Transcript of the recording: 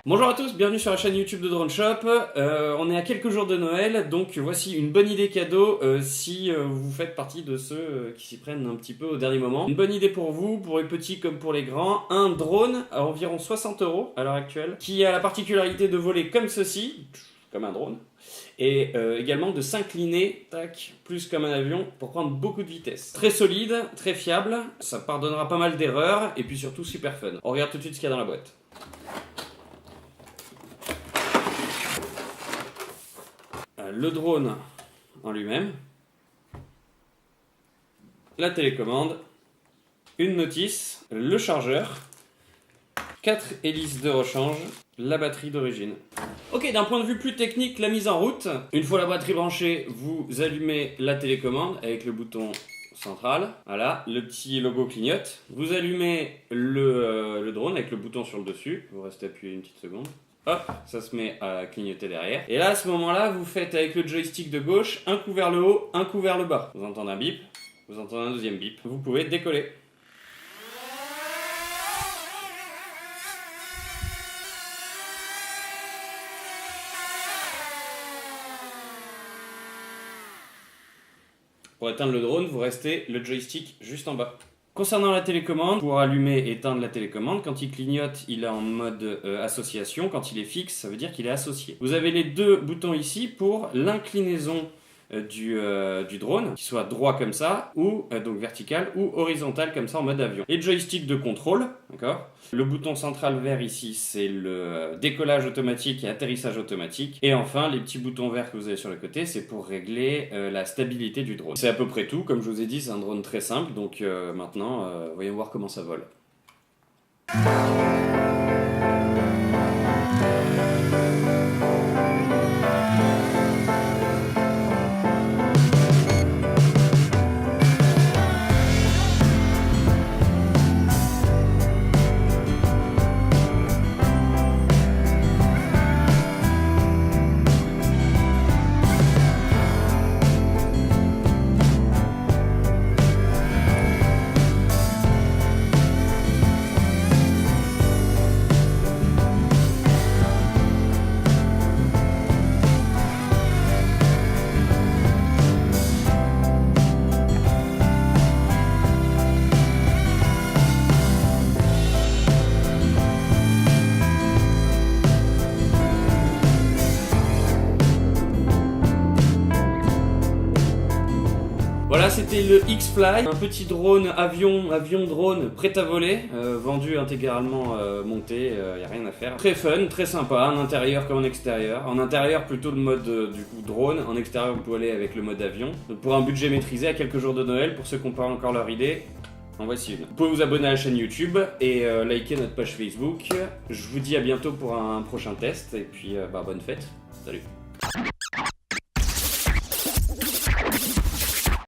Bonjour à tous, bienvenue sur la chaîne YouTube de Drone Shop. On est à quelques jours de Noël, donc voici une bonne idée cadeau si vous faites partie de ceux qui s'y prennent un petit peu au dernier moment. Une bonne idée pour vous, pour les petits comme pour les grands, un drone à environ 60 € à l'heure actuelle, qui a la particularité de voler comme ceci, comme un drone, et également de s'incliner, tac, plus comme un avion, pour prendre beaucoup de vitesse. Très solide, très fiable, ça pardonnera pas mal d'erreurs, et puis surtout super fun. On regarde tout de suite ce qu'il y a dans la boîte. Le drone en lui-même, la télécommande, une notice, le chargeur, 4 hélices de rechange, la batterie d'origine. Ok, d'un point de vue plus technique, la mise en route. Une fois la batterie branchée, vous allumez la télécommande avec le bouton central. Voilà, le petit logo clignote. Vous allumez le drone avec le bouton sur le dessus. Vous restez appuyé une petite seconde. Hop, ça se met à clignoter derrière. Et là, à ce moment-là, vous faites avec le joystick de gauche un coup vers le haut, un coup vers le bas. Vous entendez un bip, vous entendez un deuxième bip. Vous pouvez décoller. Pour éteindre le drone, vous restez le joystick juste en bas. Concernant la télécommande, pour allumer et éteindre la télécommande, quand il clignote, il est en mode association. Quand il est fixe, ça veut dire qu'il est associé. Vous avez les deux boutons ici pour l'inclinaison du drone, qui soit droit comme ça, ou donc vertical, ou horizontal comme ça en mode avion. Les joysticks de contrôle, d'accord. Le bouton central vert ici, c'est le décollage automatique et atterrissage automatique. Et enfin, les petits boutons verts que vous avez sur le côté, c'est pour régler la stabilité du drone. C'est à peu près tout. Comme je vous ai dit, c'est un drone très simple. Donc maintenant, voyons voir comment ça vole. Voilà, c'était le X-Fly, un petit drone avion-drone prêt à voler, vendu intégralement monté, y a rien à faire. Très fun, très sympa, en intérieur comme en extérieur. En intérieur plutôt le mode du coup drone, en extérieur vous pouvez aller avec le mode avion. Donc pour un budget maîtrisé à quelques jours de Noël, pour ceux qui n'ont pas encore leur idée, en voici une. Vous pouvez vous abonner à la chaîne YouTube et liker notre page Facebook. Je vous dis à bientôt pour un prochain test et puis bonne fête, salut.